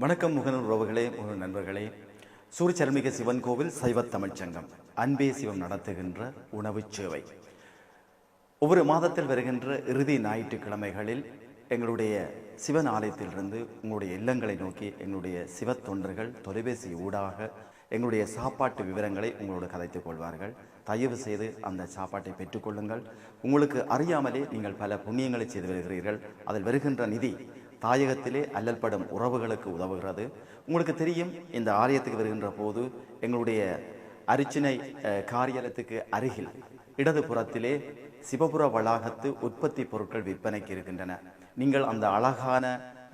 வணக்கம் முகநூல் உறவுகளே, முகநூல் நண்பர்களே. சூரிச்சரமிக சிவன் கோவில் சைவ தமிழ்ச்சங்கம் அன்பே சிவம் நடத்துகின்ற உணவு சேவை ஒவ்வொரு மாதத்தில் வருகின்ற இறுதி ஞாயிற்றுக்கிழமைகளில் எங்களுடைய சிவன் ஆலயத்திலிருந்து உங்களுடைய இல்லங்களை நோக்கி எங்களுடைய சிவ தொண்டர்கள் தொலைபேசி ஊடாக எங்களுடைய சாப்பாட்டு விவரங்களை உங்களோடு கதைத்துக் கொள்வார்கள். தயவு செய்து அந்த சாப்பாட்டை பெற்றுக்கொள்ளுங்கள். உங்களுக்கு அறியாமலே நீங்கள் பல புண்ணியங்களை செய்து வருகிறீர்கள். அதில் வருகின்ற நிதி தாயகத்திலே அல்லல்படும் உறவுகளுக்கு உதவுகிறது. உங்களுக்கு தெரியும், இந்த ஆலயத்துக்கு வருகின்ற போது எங்களுடைய அர்ச்சனை காரியாலயத்துக்கு அருகில் இடது புறத்திலே சிவபுர வளாகத்து உற்பத்தி பொருட்கள் விற்பனைக்கு இருக்கின்றன. நீங்கள் அந்த அழகான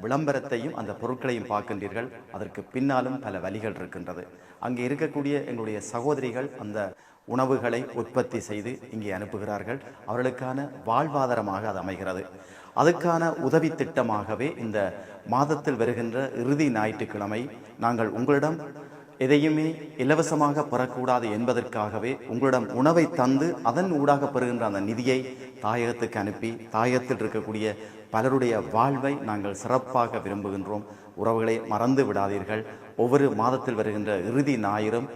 விளம்பரத்தையும் அந்த பொருட்களையும் பார்க்கின்றீர்கள். அதற்கு பின்னாலும் பல வழிகள் இருக்கின்றது. அங்கே இருக்கக்கூடிய எங்களுடைய சகோதரிகள் அந்த உணவுகளை உற்பத்தி செய்து இங்கே அனுப்புகிறார்கள். அவர்களுக்கான வாழ்வாதாரமாக அது அமைகிறது. அதுக்கான உதவி திட்டமாகவே இந்த மாதத்தில் வருகின்ற இறுதி ஞாயிற்றுக்கிழமை நாங்கள் உங்களிடம் எதையுமே இலவசமாக பெறக்கூடாது என்பதற்காகவே உங்களிடம் உணவை தந்து அதன் ஊடாக பெறுகின்ற அந்த நிதியை தாயகத்துக்கு அனுப்பி தாயகத்தில் இருக்கக்கூடிய பலருடைய வாழ்வை நாங்கள் சிறப்பாக விரும்புகின்றோம். உறவுகளை மறந்து விடாதீர்கள். ஒவ்வொரு மாதத்தில் வருகின்ற இறுதி ஞாயிறும்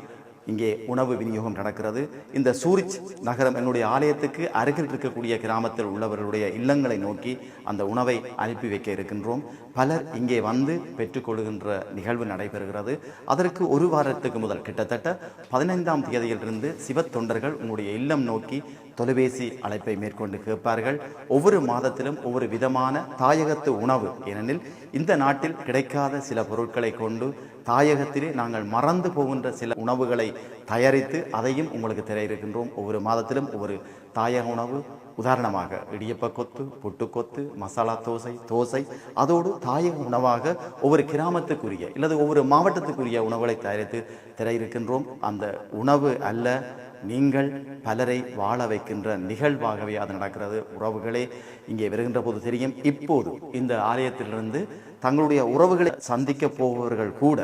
இங்கே உணவு விநியோகம் நடக்கிறது. இந்த சூரிச் நகரம் என்னுடைய ஆலயத்துக்கு அருகில் இருக்கக்கூடிய கிராமத்தில் உள்ளவர்களுடைய இல்லங்களை நோக்கி அந்த உணவை அனுப்பி வைக்க இருக்கின்றோம். பலர் இங்கே வந்து பெற்றுக்கொள்கின்ற நிகழ்வு நடைபெறுகிறது. அதற்கு ஒரு வாரத்துக்கு முதல் கிட்டத்தட்ட 15ஆம் தேதியிலிருந்து சிவ தொண்டர்கள் உங்களுடைய இல்லம் நோக்கி தொலைபேசி அழைப்பை மேற்கொண்டு கேட்பார்கள். ஒவ்வொரு மாதத்திலும் ஒவ்வொரு விதமான தாயகத்து உணவு, ஏனெனில் இந்த நாட்டில் கிடைக்காத சில பொருட்களை கொண்டு தாயகத்திலே நாங்கள் மறந்து போகின்ற சில உணவுகளை தயாரித்து அதையும் உங்களுக்கு தர இருக்கின்றோம். ஒவ்வொரு மாதத்திலும் ஒவ்வொரு தாயக உணவு, உதாரணமாக இடியப்ப கொத்து, புட்டுக்கொத்து, மசாலா தோசை, அதோடு தாயக உணவாக ஒவ்வொரு கிராமத்துக்குரிய இல்லது ஒவ்வொரு மாவட்டத்துக்குரிய உணவுகளை தயாரித்து தர இருக்கின்றோம். அந்த உணவு அல்ல, நீங்கள் பலரை வாழ வைக்கின்ற நிகழ்வாகவே அது நடக்கிறது. உறவுகளே, இங்கே வருகின்ற போது தெரியும், இப்போது இந்த ஆலயத்திலிருந்து தங்களுடைய உறவுகளை சந்திக்க போபவர்கள் கூட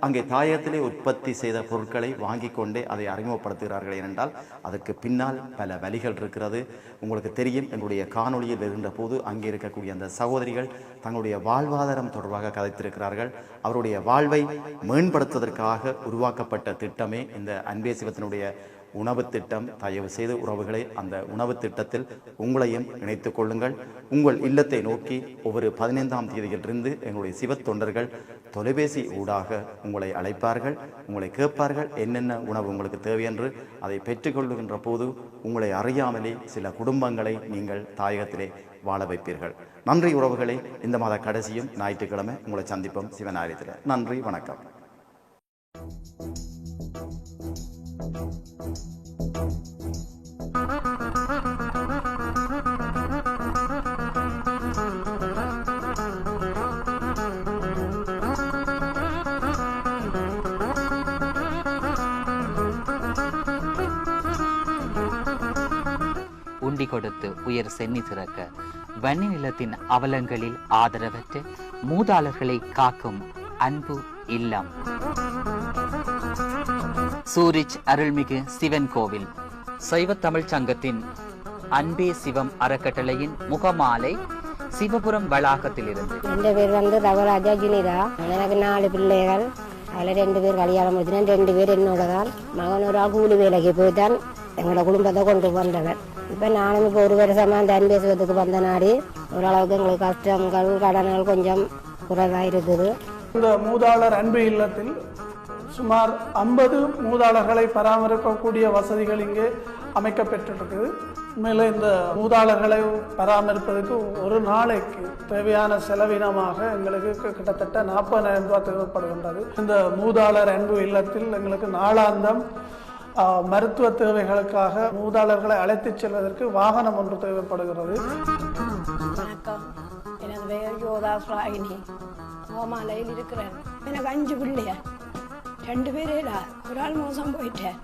அங்கே தாயகத்திலே உற்பத்தி செய்த பொருட்களை வாங்கி கொண்டே அதை அறிமுகப்படுத்துகிறார்கள். ஏனென்றால் அதற்கு பின்னால் பல வழிகள் இருக்கிறது. உங்களுக்கு தெரியும், எங்களுடைய காணொலியில் வருகின்ற போது அங்கே இருக்கக்கூடிய அந்த சகோதரிகள் தங்களுடைய வாழ்வாதாரம் தொடர்பாக கதைத்திருக்கிறார்கள். அவருடைய வாழ்வை மேம்படுத்துவதற்காக உருவாக்கப்பட்ட திட்டமே இந்த அன்பே சிவத்தினுடைய உணவு திட்டம். தயவு செய்து உறவுகளை அந்த உணவு திட்டத்தில் உங்களையும் இணைத்துக் கொள்ளுங்கள். உங்கள் இல்லத்தை நோக்கி ஒவ்வொரு 15ஆம் தேதியிலிருந்து எங்களுடைய சிவ தொண்டர்கள் தொலைபேசி ஊடாக உங்களை அழைப்பார்கள், உங்களை கேட்பார்கள் என்னென்ன உணவு உங்களுக்கு தேவை என்று. அதை பெற்றுக்கொள்ளுகின்ற போது உங்களை அறியாமலே சில குடும்பங்களை நீங்கள் தாயகத்திலே வாழ வைப்பீர்கள். நன்றி உறவுகளை. இந்த மாத கடைசியும் ஞாயிற்றுக்கிழமை உங்களை சந்திப்போம் சிவனாலயத்தில். நன்றி, வணக்கம். உண்டி கொடுத்து உயர் சென்னி திறக்க வன்னி நிலத்தின் அவலங்களில் ஆதரவற்ற மூதாளர்களை காக்கும் அன்பு இல்லம். சூரிச் அருள்மிகு சிவன் கோவில் சைவ தமிழ் சங்கத்தின் அன்பே சிவம் அறக்கட்டளையின் முகமாலை சிவபுரம் வளாகத்தில் இருந்து. என் பேர் ரவராஜா ஜுனிதா. எனக்கு 4 பிள்ளைகள். அதில் 2 பேர் கல்யாணம் முடிச்சினா, 2 பேர் என்னோட தான். மகன் ஒரு கூலி வேலைக்கு போய்தான் எங்களோட குடும்பத்தை கொண்டு வந்தவர். இப்போ நானும் இப்போ ஒரு வருஷமாக அந்த அன்பே சிவத்துக்கு வந்த நாடி ஓரளவுக்கு எங்களுக்கு கஷ்டங்கள் கடன்கள் கொஞ்சம் குறைவாக இருக்குது. இந்த மூதாளர் அன்பு இல்லத்தில் சுமார் 50 மூதாளர்களை பராமரிக்கக்கூடிய வசதிகள் இங்கே அமைக்கப்பட்டிருக்குது. மேலே இந்த மூதாளர்களை பராமரிப்பதற்கு ஒரு நாளைக்கு தேவையான செலவினமாக எங்களுக்கு கிட்டத்தட்ட 40,000 ரூபாய் தேவைப்படுகின்றது. இந்த மூதாளர் அன்பு இல்லத்தில் எங்களுக்கு நாளாந்தம் மருத்துவ தேவைகளுக்காக மூதாளர்களை அழைத்துச் செல்வதற்கு வாகனம் ஒன்று தேவைப்படுகிறது. வணக்கம், எனது பெயர் யோதா சுராகினி. ஓமாலையில் இருக்கிறேன். எனக்கு 5 பிள்ளையா, 2 பேரேடா. ஒரு ஆள் மோசம் போயிட்டேன்,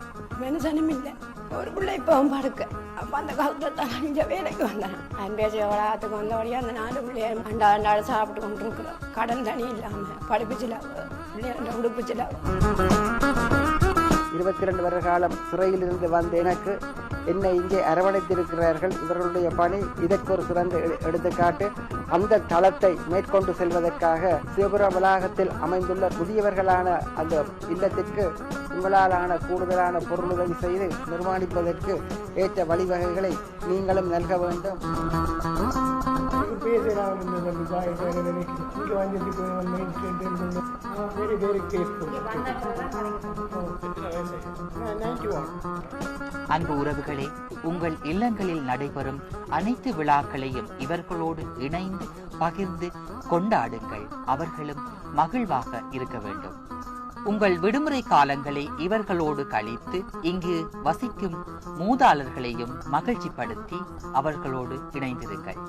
மனுஷனும் இல்லை. ஒரு பிள்ளை இப்போ படுக்க. அப்போ அந்த காலத்தில் தான் 5 வேலைக்கு வந்தேன். அன்பே சிவராத்துக்கு வந்தபடியே அந்த 4 பிள்ளைய அண்டாடு சாப்பிட்டு கொண்டு இருக்கிறோம். கடன் தனி இல்லாமல் படிப்புச்சில பிள்ளைய உடுப்புச்சில. 22 வருட காலம் சிறையில் இருந்து வந்த எனக்கு என்னை இங்கே அரவணைத்திருக்கிறார்கள். இவர்களுடைய பணி இதற்கு ஒரு சிறந்த எடுத்துக்காட்டு. அந்த தளத்தை மேற்கொண்டு செல்வதற்காக சிவபுரம் வளாகத்தில் அமைந்துள்ள புதியவர்களான அந்த இல்லத்திற்கு உங்களாலான கூடுதலான பொருளுதவி செய்து நிர்மாணிப்பதற்கு ஏற்ற வழிவகைகளை நீங்களும் நல்க வேண்டும். அன்பு உறவுகளே, உங்கள் இல்லங்களில் நடைபெறும் அனைத்து விழாக்களையும் இவர்களோடு இணைந்து பகிர்ந்து கொண்டாடுங்கள். அவர்களும் மகிழ்வாக இருக்க வேண்டும். உங்கள் விடுமுறை காலங்களை இவர்களோடு கழித்து இங்கு வசிக்கும் மூதாளர்களையும் மகிழ்ச்சிப்படுத்தி அவர்களோடு இணைந்திருங்கள்.